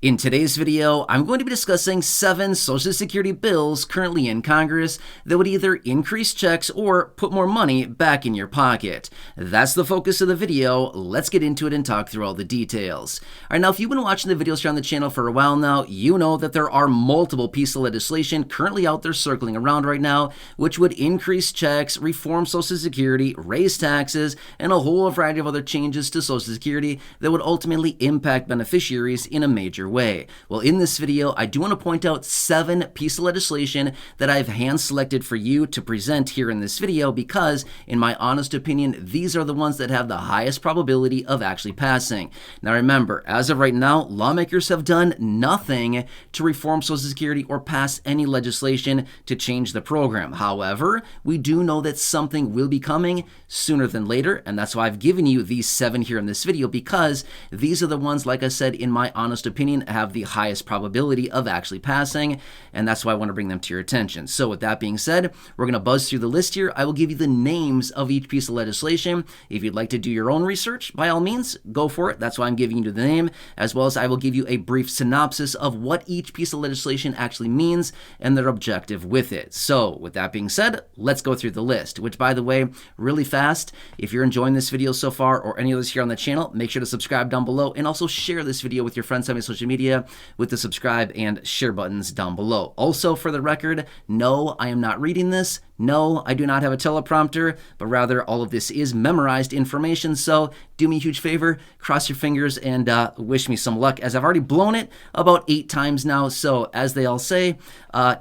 In today's video, I'm going to be discussing 7 Social Security bills currently in Congress that would either increase checks or put more money back in your pocket. That's the focus of the video. Let's get into it and talk through all the details. Alright, now if you've been watching the videos here on the channel for a while now, you know that there are multiple pieces of legislation currently out there circling around right now, which would increase checks, reform Social Security, raise taxes, and a whole variety of other changes to Social Security that would ultimately impact beneficiaries in a major way. Well, in this video, I do want to point out 7 pieces of legislation that I've hand-selected for you to present here in this video because, in my honest opinion, these are the ones that have the highest probability of actually passing. Now remember, as of right now, lawmakers have done nothing to reform Social Security or pass any legislation to change the program. However, we do know that something will be coming sooner than later, and that's why I've given you these 7 here in this video, because these are the ones, like I said, in my honest opinion, have the highest probability of actually passing, and that's why I want to bring them to your attention. So with that being said, we're going to buzz through the list here. I will give you the names of each piece of legislation. If you'd like to do your own research, by all means, go for it. That's why I'm giving you the name, as well as I will give you a brief synopsis of what each piece of legislation actually means and their objective with it. So with that being said, let's go through the list, which, by the way, really fast, if you're enjoying this video so far or any others here on the channel, make sure to subscribe down below and also share this video with your friends on social media with the subscribe and share buttons down below. Also, for the record, no, I am not reading this. No, I do not have a teleprompter, but rather all of this is memorized information. So do me a huge favor, cross your fingers and wish me some luck, as I've already blown it about 8 times now. So as they all say,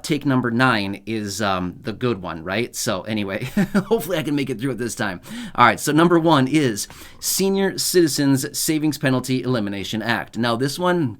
take number 9 is the good one, right? So anyway, hopefully I can make it through it this time. All right, so number 1 is Senior Citizens Savings Penalty Elimination Act. Now this one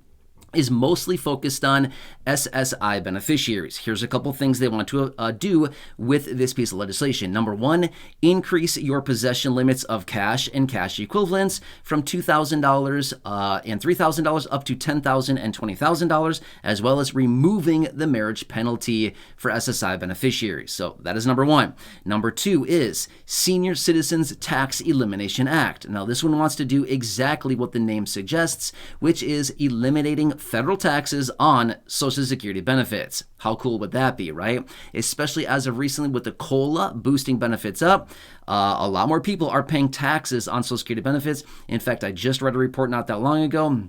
is mostly focused on SSI beneficiaries. Here's a couple things they want to do with this piece of legislation. Number 1, increase your possession limits of cash and cash equivalents from $2,000 and $3,000 up to $10,000 and $20,000, as well as removing the marriage penalty for SSI beneficiaries. So that is number 1. Number 2 is Senior Citizens Tax Elimination Act. Now this one wants to do exactly what the name suggests, which is eliminating federal taxes on Social Security benefits. How cool would that be, right? Especially as of recently with the COLA boosting benefits up, a lot more people are paying taxes on Social Security benefits. In fact, I just read a report not that long ago.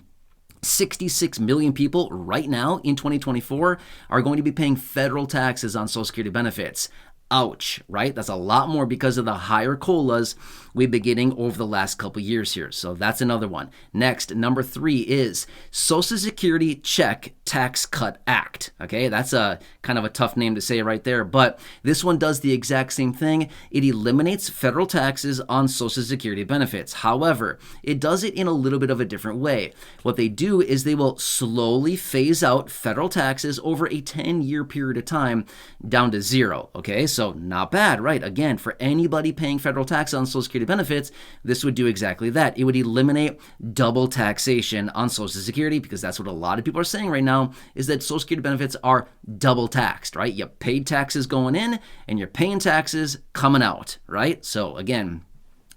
66 million people right now in 2024 are going to be paying federal taxes on Social Security benefits. Ouch, right? That's a lot more because of the higher COLAs we've been getting over the last couple years here. So that's another one. Next, number 3 is Social Security Check Tax Cut Act. Okay, that's a kind of a tough name to say right there, but this one does the exact same thing. It eliminates federal taxes on Social Security benefits. However, it does it in a little bit of a different way. What they do is they will slowly phase out federal taxes over a 10-year period of time down to 0. Okay, so not bad, right? Again, for anybody paying federal tax on Social Security benefits, this would do exactly that. It would eliminate double taxation on Social Security, because that's what a lot of people are saying right now, is that Social Security benefits are double taxed, right? You paid taxes going in and you're paying taxes coming out, right? So again,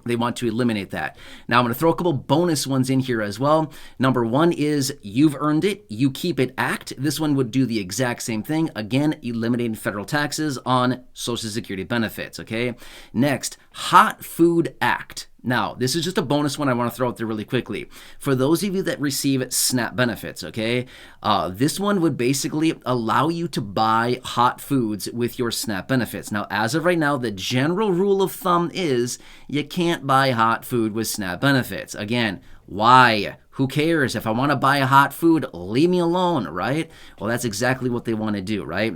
they want to eliminate that. Now I'm going to throw a couple bonus ones in here as well. Number 1 is You've Earned It, You Keep It Act. This one would do the exact same thing. Again, eliminating federal taxes on Social Security benefits, okay? Next, Hot Food Act. Now, this is just a bonus one I want to throw out there really quickly. For those of you that receive SNAP benefits, okay, this one would basically allow you to buy hot foods with your SNAP benefits. Now, as of right now, the general rule of thumb is you can't buy hot food with SNAP benefits. Again, why? Who cares? If I want to buy a hot food, leave me alone, right? Well, that's exactly what they want to do, right?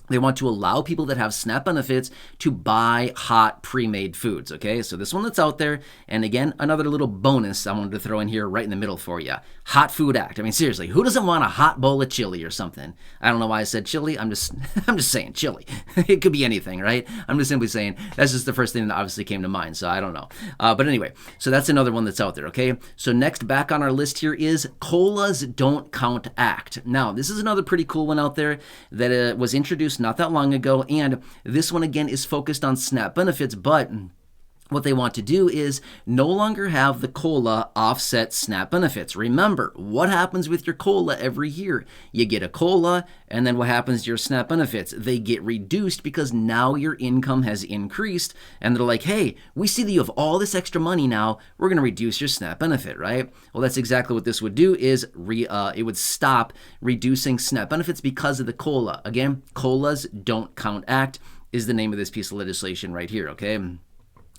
They want to allow people that have SNAP benefits to buy hot pre-made foods, okay? So this one that's out there, and again, another little bonus I wanted to throw in here right in the middle for you. Hot Food Act. I mean, seriously, who doesn't want a hot bowl of chili or something? I don't know why I said chili. I'm just saying chili. It could be anything, right? I'm just simply saying that's just the first thing that obviously came to mind, so I don't know. But anyway, so that's another one that's out there, okay? So next back on our list here is COLA's Don't Count Act. Now, this is another pretty cool one out there that was introduced not that long ago, and this one again is focused on SNAP benefits, but what they want to do is no longer have the COLA offset SNAP benefits. Remember, what happens with your COLA every year? You get a COLA, and then what happens to your SNAP benefits? They get reduced because now your income has increased, and they're like, hey, we see that you have all this extra money now, we're going to reduce your SNAP benefit, right? Well, that's exactly what this would do is it would stop reducing SNAP benefits because of the COLA. Again, COLAs Don't Count Act is the name of this piece of legislation right here, okay?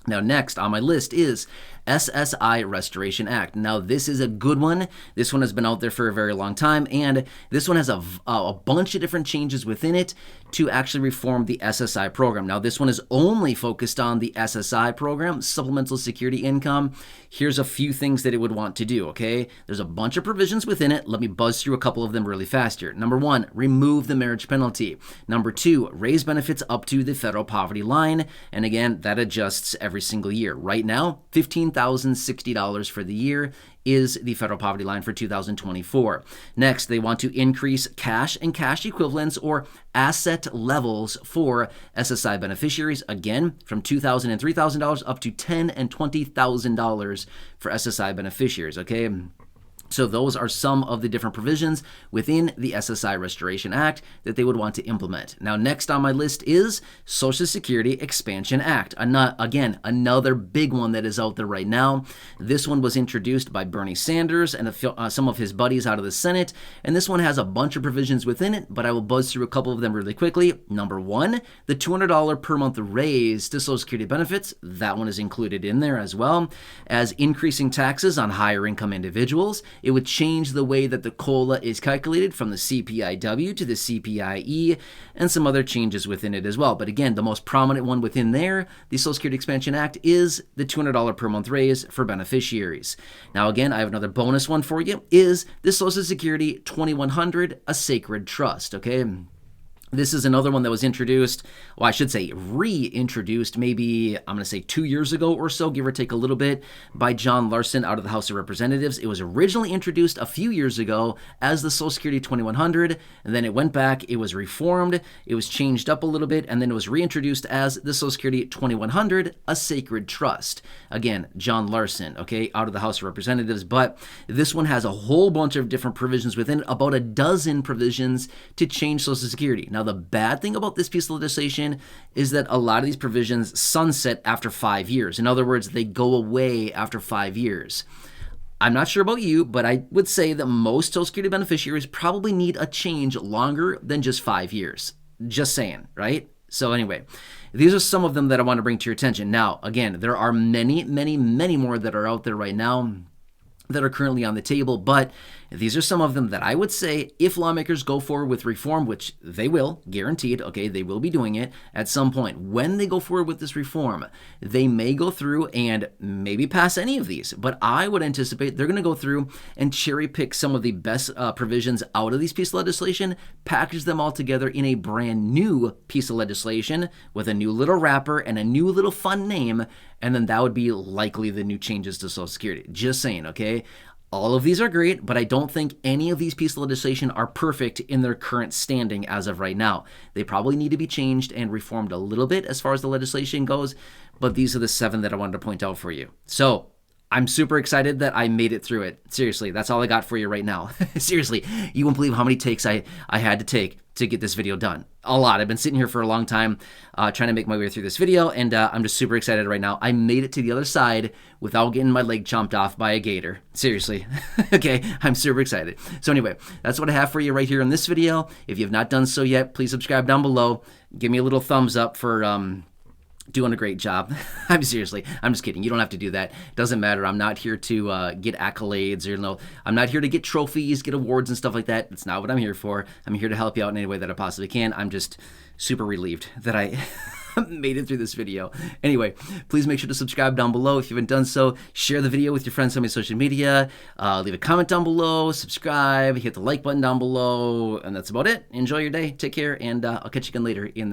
Now, next on my list is SSI Restoration Act. Now, this is a good one. This one has been out there for a very long time, and this one has a bunch of different changes within it to actually reform the SSI program. Now, this one is only focused on the SSI program, Supplemental Security Income. Here's a few things that it would want to do, okay? There's a bunch of provisions within it. Let me buzz through a couple of them really fast here. Number one, remove the marriage penalty. Number two, raise benefits up to the federal poverty line. And again, that adjusts every single year. Right now, $15,060 for the year is the federal poverty line for 2024. Next, they want to increase cash and cash equivalents or asset levels for SSI beneficiaries, again, from $2,000 and $3,000 up to $10,000 and $20,000 for SSI beneficiaries, okay? So those are some of the different provisions within the SSI Restoration Act that they would want to implement. Now, next on my list is Social Security Expansion Act. Again, another big one that is out there right now. This one was introduced by Bernie Sanders and some of his buddies out of the Senate, and this one has a bunch of provisions within it, but I will buzz through a couple of them really quickly. Number one, the $200 per month raise to Social Security benefits. That one is included in there as well as increasing taxes on higher income individuals. It would change the way that the COLA is calculated from the CPIW to the CPIE and some other changes within it as well. But again, the most prominent one within there, the Social Security Expansion Act, is the $200 per month raise for beneficiaries. Now again, I have another bonus one for you, is the Social Security 2100, a sacred trust, okay? This is another one that was introduced, well, I should say reintroduced, maybe I'm going to say 2 years ago or so, give or take a little bit, by John Larson out of the House of Representatives. It was originally introduced a few years ago as the Social Security 2100, and then it went back, it was reformed, it was changed up a little bit, and then it was reintroduced as the Social Security 2100, a sacred trust. Again, John Larson, okay, out of the House of Representatives, but this one has a whole bunch of different provisions within it, about a dozen provisions to change Social Security. Now, the bad thing about this piece of legislation is that a lot of these provisions sunset after 5 years. In other words, they go away after 5 years. I'm not sure about you, but I would say that most Social Security beneficiaries probably need a change longer than just 5 years. Just saying, right? So anyway, these are some of them that I want to bring to your attention. Now, again, there are many, many, many more that are out there right now that are currently on the table, but these are some of them that I would say if lawmakers go forward with reform, which they will, guaranteed, okay, they will be doing it at some point. When they go forward with this reform, they may go through and maybe pass any of these, but I would anticipate they're going to go through and cherry pick some of the best provisions out of these pieces of legislation, package them all together in a brand new piece of legislation with a new little wrapper and a new little fun name, and then that would be likely the new changes to Social Security. Just saying, okay? All of these are great, but I don't think any of these pieces of legislation are perfect in their current standing as of right now. They probably need to be changed and reformed a little bit as far as the legislation goes, but these are the 7 that I wanted to point out for you. So, I'm super excited that I made it through it. Seriously, that's all I got for you right now. Seriously, you won't believe how many takes I had to take to get this video done. A lot. I've been sitting here for a long time trying to make my way through this video, and I'm just super excited right now. I made it to the other side without getting my leg chomped off by a gator. Seriously. Okay, I'm super excited. So anyway, that's what I have for you right here in this video. If you have not done so yet, please subscribe down below. Give me a little thumbs up for doing a great job. I'm just kidding. You don't have to do that. Doesn't matter. I'm not here to get accolades or I'm not here to get trophies, get awards and stuff like that. That's not what I'm here for. I'm here to help you out in any way that I possibly can. I'm just super relieved that I made it through this video. Anyway, please make sure to subscribe down below. If you haven't done so, share the video with your friends on my social media. Leave a comment down below, subscribe, hit the like button down below, and that's about it. Enjoy your day. Take care, and I'll catch you again later in